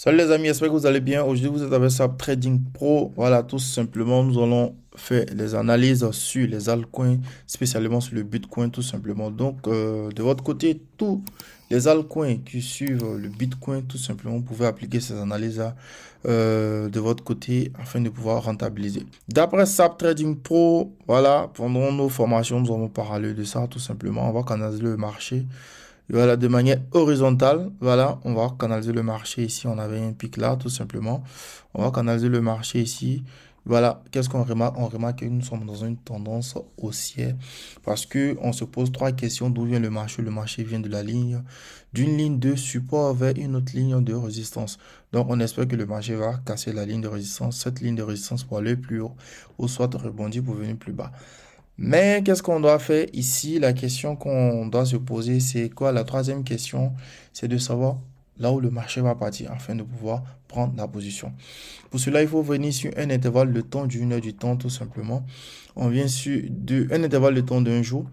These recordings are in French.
Salut les amis, j'espère que vous allez bien. Aujourd'hui, vous êtes avec SAP Trading Pro. Voilà, tout simplement, nous allons faire les analyses sur les altcoins, spécialement sur le Bitcoin, tout simplement. Donc, de votre côté, tous les altcoins qui suivent le Bitcoin, tout simplement, vous pouvez appliquer ces analyses-là de votre côté afin de pouvoir rentabiliser. D'après SAP Trading Pro, voilà, pendant nos formations, nous allons parler de ça, tout simplement. On va canaliser le marché. Voilà, de manière horizontale, voilà, on va canaliser le marché ici. On avait un pic là, tout simplement. On va canaliser le marché ici. Voilà, qu'est-ce qu'on remarque? On remarque que nous sommes dans une tendance haussière parce que on se pose trois questions. D'où vient le marché? Le marché vient de la ligne, d'une ligne de support vers une autre ligne de résistance. Donc, on espère que le marché va casser la ligne de résistance, cette ligne de résistance pour aller plus haut ou soit rebondir pour venir plus bas. Mais qu'est-ce qu'on doit faire ici? La question qu'on doit se poser, c'est quoi? La troisième question, c'est de savoir là où le marché va partir afin de pouvoir prendre la position. Pour cela, il faut venir sur un intervalle de temps d'une heure du temps, tout simplement. On vient sur un intervalle de temps d'un jour.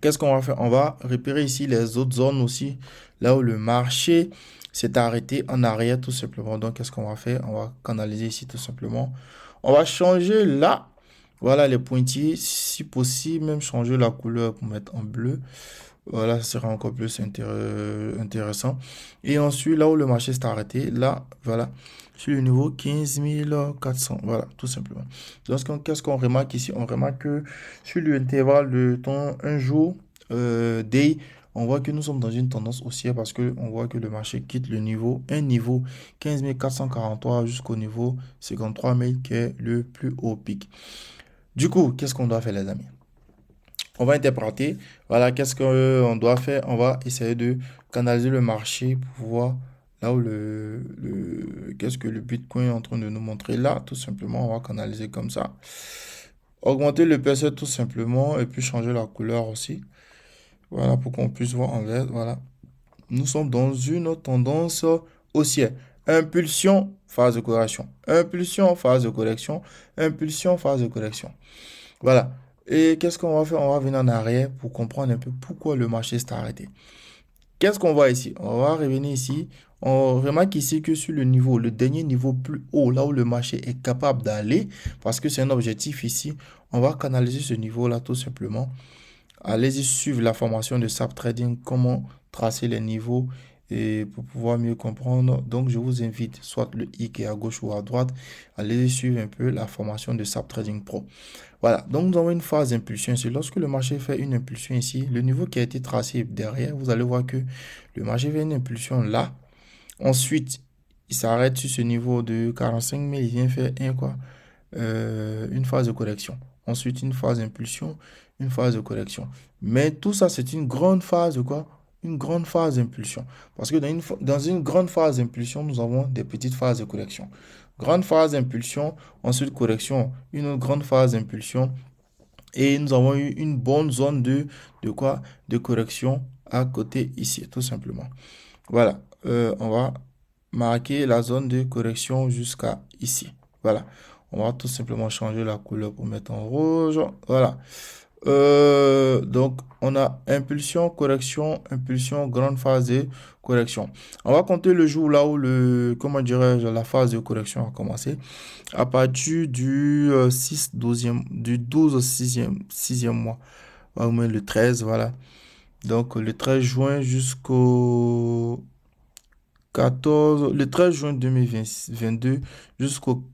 Qu'est-ce qu'on va faire? On va repérer ici les autres zones aussi, là où le marché s'est arrêté en arrière, tout simplement. Donc, qu'est-ce qu'on va faire? On va canaliser ici, tout simplement. On va changer là. Voilà les pointillés. Si possible, même changer la couleur pour mettre en bleu. Voilà, ça sera encore plus intéressant. Et ensuite, là où le marché s'est arrêté, là, voilà, sur le niveau 15 400. Voilà, tout simplement. Donc, qu'est-ce qu'on remarque ici? On remarque que sur l'intervalle de temps, un jour, day, on voit que nous sommes dans une tendance haussière parce que on voit que le marché quitte un niveau 15 443 jusqu'au niveau 53 000 qui est le plus haut pic. Du coup, qu'est-ce qu'on doit faire, les amis? On va interpréter, voilà, qu'est-ce qu'on doit faire? On va essayer de canaliser le marché pour voir là où qu'est-ce que le Bitcoin est en train de nous montrer là, tout simplement, on va canaliser comme ça. Augmenter le PSE tout simplement et puis changer la couleur aussi. Voilà, pour qu'on puisse voir en vert, voilà. Nous sommes dans une tendance haussière. Impulsion, phase de correction. Impulsion, phase de correction. Impulsion, phase de correction. Voilà. Et qu'est-ce qu'on va faire? On va venir en arrière pour comprendre un peu pourquoi le marché s'est arrêté. Qu'est-ce qu'on voit ici? On va revenir ici. On remarque ici que sur le niveau, le dernier niveau plus haut, là où le marché est capable d'aller, parce que c'est un objectif ici, on va canaliser ce niveau-là tout simplement. Allez-y suivre la formation de SAP Trading, comment tracer les niveaux et pour pouvoir mieux comprendre. Donc, je vous invite, soit le i qui est à gauche ou à droite, allez-y suivre un peu la formation de SAP Trading Pro. Voilà, donc nous avons une phase d'impulsion ici. Lorsque le marché fait une impulsion ici, le niveau qui a été tracé derrière, vous allez voir que le marché fait une impulsion là. Ensuite, il s'arrête sur ce niveau de 45 000, il vient faire une phase de correction. Ensuite, une phase d'impulsion, une phase de correction. Mais tout ça, c'est une grande phase de quoi? Une grande phase d'impulsion. Parce que dans une grande phase d'impulsion, nous avons des petites phases de correction. Grande phase d'impulsion, ensuite correction, une autre grande phase d'impulsion. Et nous avons eu une bonne zone de quoi? De correction à côté ici, tout simplement. Voilà, on va marquer la zone de correction jusqu'à ici. Voilà, on va tout simplement changer la couleur pour mettre en rouge. Voilà. Donc, on a impulsion, grande phase de correction. On va compter le jour là où comment dirais-je, la phase de correction a commencé. À partir du 12e, du 12 au 6e mois. Au moins le 13, voilà. Donc, le 13 juin jusqu'au 13 juin 2022 jusqu'au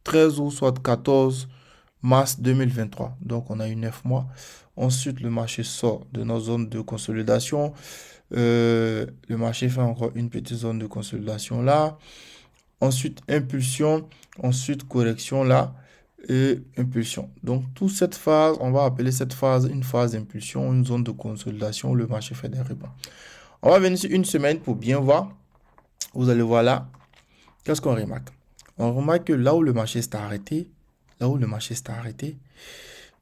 13 ou soit 14 mars 2023. Donc, on a eu 9 mois. Ensuite, le marché sort de nos zones de consolidation. Le marché fait encore une petite zone de consolidation là. Ensuite, impulsion. Ensuite, correction là. Et impulsion. Donc, toute cette phase, on va appeler cette phase une phase d'impulsion, une zone de consolidation où le marché fait des rebonds. On va venir sur une semaine pour bien voir. Vous allez voir là. Qu'est-ce qu'on remarque? On remarque que là où le marché s'est arrêté, là où le marché s'est arrêté,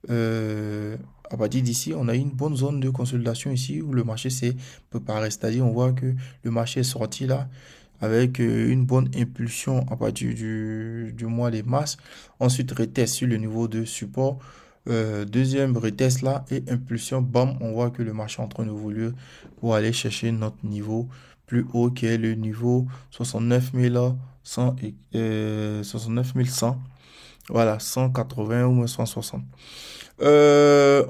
euh, à partir d'ici, on a une bonne zone de consolidation ici où le marché s'est préparé. C'est-à-dire, on voit que le marché est sorti là avec une bonne impulsion à partir du mois de mars. Ensuite, retest sur le niveau de support. Deuxième retest là et impulsion, bam, on voit que le marché est en train de évoluer pour aller chercher notre niveau plus haut qui est le niveau 69 100 69 100. Voilà, 180 ou moins 160. Euh,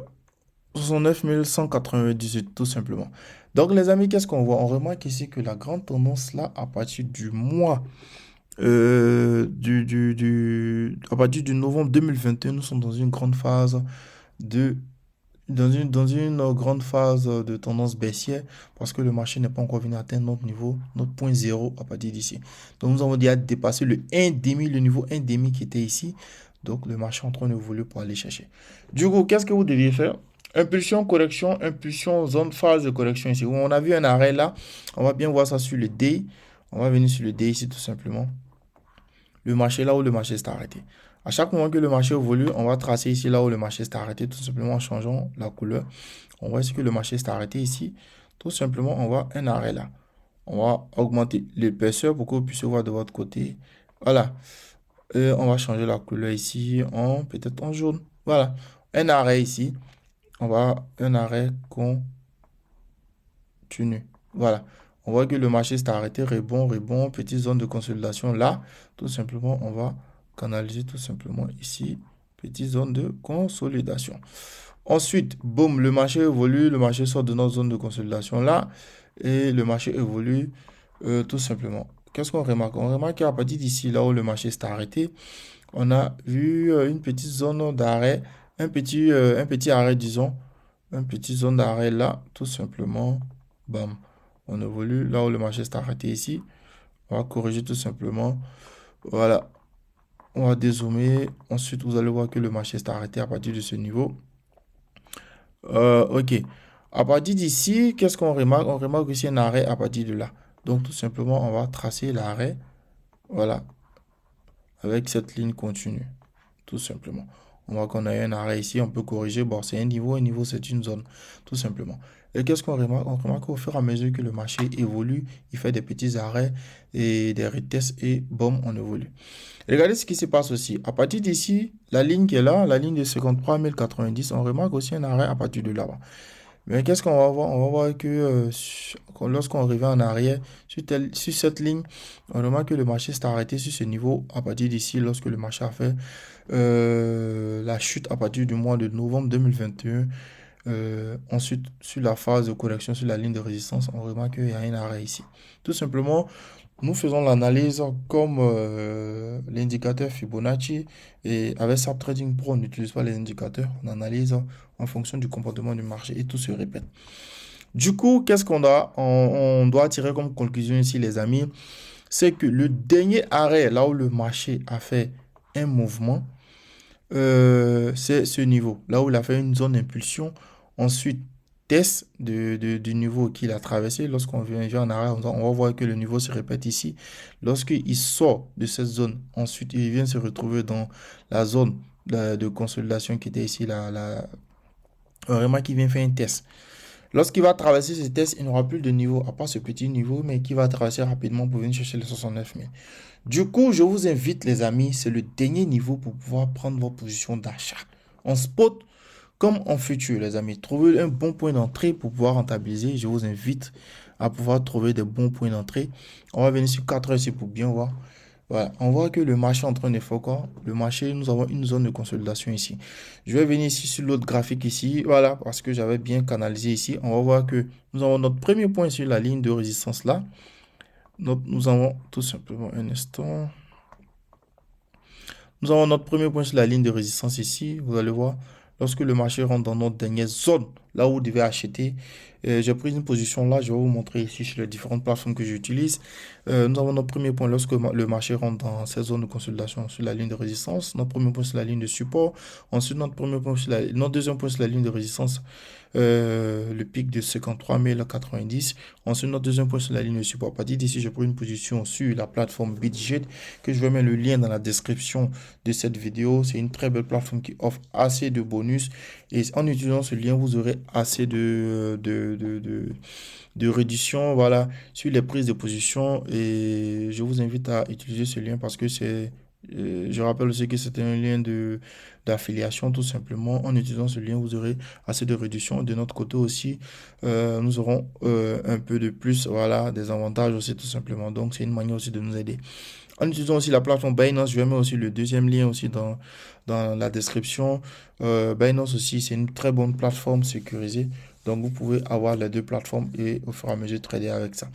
69 198, tout simplement. Donc, les amis, qu'est-ce qu'on voit? On remarque ici que la grande tendance, là, à partir du mois, à partir du novembre 2021, nous sommes dans une grande phase de dans une grande phase de tendance baissière parce que le marché n'est pas encore venu atteindre notre niveau, notre point zéro à partir d'ici. Donc nous avons déjà dépassé le 1,5, le niveau 1,5 qui était ici. Donc le marché est en train d'évoluer pour aller chercher. Du coup, qu'est-ce que vous deviez faire? Impulsion, correction, impulsion, zone, phase de correction ici. On a vu un arrêt là. On va bien voir ça sur le D. On va venir sur le D ici tout simplement. Le marché là où le marché s'est arrêté. À chaque moment que le marché évolue, on va tracer ici là où le marché s'est arrêté, tout simplement en changeant la couleur. On voit ici que le marché s'est arrêté ici. Tout simplement, on voit un arrêt là. On va augmenter l'épaisseur pour que vous puissiez voir de votre côté. Voilà. Et on va changer la couleur ici en peut-être en jaune. Voilà. Un arrêt ici. On va un arrêt continu. Voilà. On voit que le marché s'est arrêté, rebond, rebond, petite zone de consolidation là. Tout simplement, on va canaliser tout simplement ici, petite zone de consolidation. Ensuite, boum, le marché évolue, le marché sort de notre zone de consolidation là et le marché évolue tout simplement. Qu'est-ce qu'on remarque? On remarque qu'à partir d'ici, là où le marché s'est arrêté, on a vu une petite zone d'arrêt, un petit arrêt, disons, une petite zone d'arrêt là, tout simplement. Bam. On évolue là où le marché s'est arrêté ici. On va corriger tout simplement. Voilà. On va dézoomer. Ensuite, vous allez voir que le marché s'est arrêté à partir de ce niveau. Ok. À partir d'ici, qu'est-ce qu'on remarque? On remarque aussi un arrêt à partir de là. Donc, tout simplement, on va tracer l'arrêt. Voilà. Avec cette ligne continue. Tout simplement. On voit qu'on a un arrêt ici, on peut corriger. Bon, c'est un niveau c'est une zone, tout simplement. Et qu'est-ce qu'on remarque? On remarque qu'au fur et à mesure que le marché évolue, il fait des petits arrêts et des retests et boum, on évolue. Et regardez ce qui se passe aussi. À partir d'ici, la ligne qui est là, la ligne de 53 090, on remarque aussi un arrêt à partir de là-bas. Mais qu'est-ce qu'on va voir? On va voir que lorsqu'on revient en arrière sur cette ligne, on remarque que le marché s'est arrêté sur ce niveau à partir d'ici lorsque le marché a fait la chute à partir du mois de novembre 2021. Ensuite, sur la phase de correction sur la ligne de résistance, on remarque qu'il y a un arrêt ici. Tout simplement, nous faisons l'analyse comme l'indicateur Fibonacci et avec SAP Trading Pro, on n'utilise pas les indicateurs, on analyse en fonction du comportement du marché et tout se répète. Du coup, qu'est-ce qu'on a? On doit tirer comme conclusion ici, les amis, c'est que le dernier arrêt, là où le marché a fait un mouvement, c'est ce niveau, là où il a fait une zone d'impulsion. Ensuite, test du niveau qu'il a traversé. Lorsqu'on vient en arrière, on va voir que le niveau se répète ici. Lorsqu'il sort de cette zone, ensuite, il vient se retrouver dans la zone de consolidation qui était ici. Vraiment, qui vient faire un test. Lorsqu'il va traverser ce test, il n'aura plus de niveau, à part ce petit niveau, mais qui va traverser rapidement pour venir chercher les 69 000. Du coup, je vous invite, les amis, c'est le dernier niveau pour pouvoir prendre vos positions d'achat. En spot comme en futur, les amis. Trouvez un bon point d'entrée pour pouvoir rentabiliser. Je vous invite à pouvoir trouver des bons points d'entrée. On va venir sur 4 heures ici pour bien voir. Voilà, on voit que le marché est en train de faire quoi? Le marché, nous avons une zone de consolidation ici. Je vais venir ici sur l'autre graphique ici. Voilà, parce que j'avais bien canalisé ici. On va voir que nous avons notre premier point sur la ligne de résistance là. Nous avons tout simplement un instant. Nous avons notre premier point sur la ligne de résistance ici. Vous allez voir, lorsque le marché rentre dans notre dernière zone, là où vous devez acheter, j'ai pris une position là. Je vais vous montrer ici sur les différentes plateformes que j'utilise. Nous avons notre premier point lorsque le marché rentre dans cette zone de consolidation sur la ligne de résistance. Notre premier point sur la ligne de support. Ensuite, notre deuxième point sur la ligne de résistance. Le pic de 53 090. Ensuite, notre deuxième point sur la ligne de support. À partir d'ici, j'ai pris une position sur la plateforme BitGet que je vais mettre le lien dans la description de cette vidéo. C'est une très belle plateforme qui offre assez de bonus. Et en utilisant ce lien, vous aurez assez de réduction, voilà, sur les prises de position. Et je vous invite à utiliser ce lien parce que c'est Je rappelle aussi que c'est un lien d'affiliation, tout simplement. En utilisant ce lien, vous aurez assez de réduction. De notre côté aussi, nous aurons un peu de plus, voilà, des avantages aussi, tout simplement. Donc, c'est une manière aussi de nous aider. En utilisant aussi la plateforme Binance, je vais mettre aussi le deuxième lien aussi dans la description. Binance aussi, c'est une très bonne plateforme sécurisée. Donc, vous pouvez avoir les deux plateformes et au fur et à mesure trader avec ça.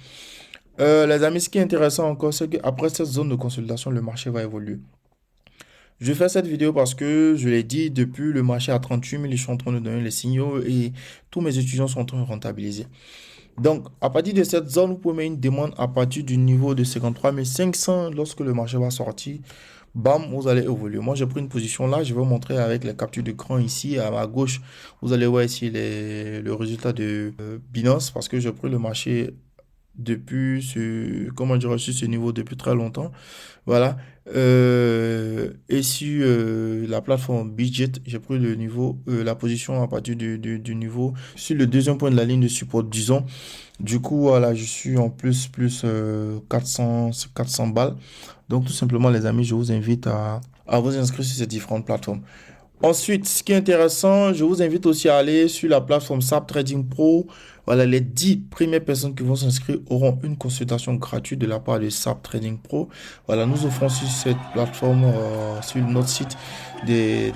Les amis, ce qui est intéressant encore, c'est qu'après cette zone de consolidation, le marché va évoluer. Je fais cette vidéo parce que, je l'ai dit, depuis le marché à 38 000, je suis en train de donner les signaux et tous mes étudiants sont en train de rentabiliser. Donc, à partir de cette zone, vous pouvez mettre une demande à partir du niveau de 53 500 lorsque le marché va sortir. Bam, vous allez évoluer. Moi, j'ai pris une position là. Je vais vous montrer avec les captures d'écran ici à ma gauche. Vous allez voir ici le résultat de Binance parce que j'ai pris le marché depuis comment dire, sur ce niveau depuis très longtemps. Voilà. Et sur la plateforme Budget, j'ai pris le niveau, la position à partir du niveau sur le deuxième point de la ligne de support, disons. Du coup, voilà, je suis en plus 400 balles. Donc, tout simplement, les amis, je vous invite à vous inscrire sur ces différentes plateformes. Ensuite, ce qui est intéressant, je vous invite aussi à aller sur la plateforme SAP Trading Pro. Voilà, les 10 premières personnes qui vont s'inscrire auront une consultation gratuite de la part de SAP Trading Pro. Voilà, nous offrons sur cette plateforme, sur notre site, des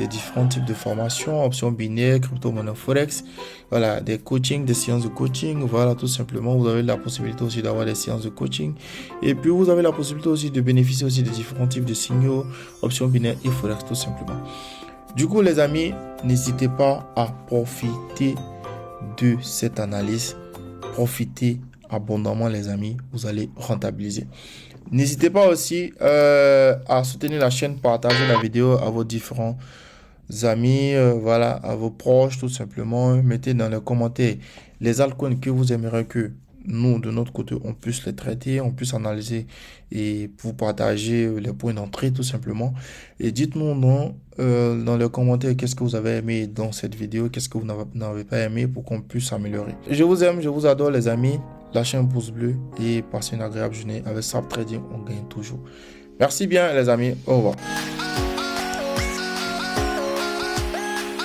différents types de formations, options binaires, crypto-monnaie forex. Voilà, des coachings, des séances de coaching. Voilà, tout simplement, vous avez la possibilité aussi d'avoir des séances de coaching. Et puis, vous avez la possibilité aussi de bénéficier aussi des différents types de signaux, options binaires et forex, tout simplement. Du coup, les amis, n'hésitez pas à profiter de cette analyse. Profitez abondamment, les amis. Vous allez rentabiliser. N'hésitez pas aussi à soutenir la chaîne, partager la vidéo à vos différents amis, voilà, à vos proches, tout simplement. Mettez dans les commentaires les altcoins que vous aimeriez que nous, de notre côté, on puisse les traiter, on puisse analyser et pour partager les points d'entrée, tout simplement. Et dites-nous dans les commentaires qu'est-ce que vous avez aimé dans cette vidéo, qu'est-ce que vous n'avez pas aimé pour qu'on puisse s'améliorer. Je vous aime, je vous adore, les amis. Lâchez un pouce bleu et passez une agréable journée. Avec SAP Trading, on gagne toujours. Merci bien, les amis. Au revoir.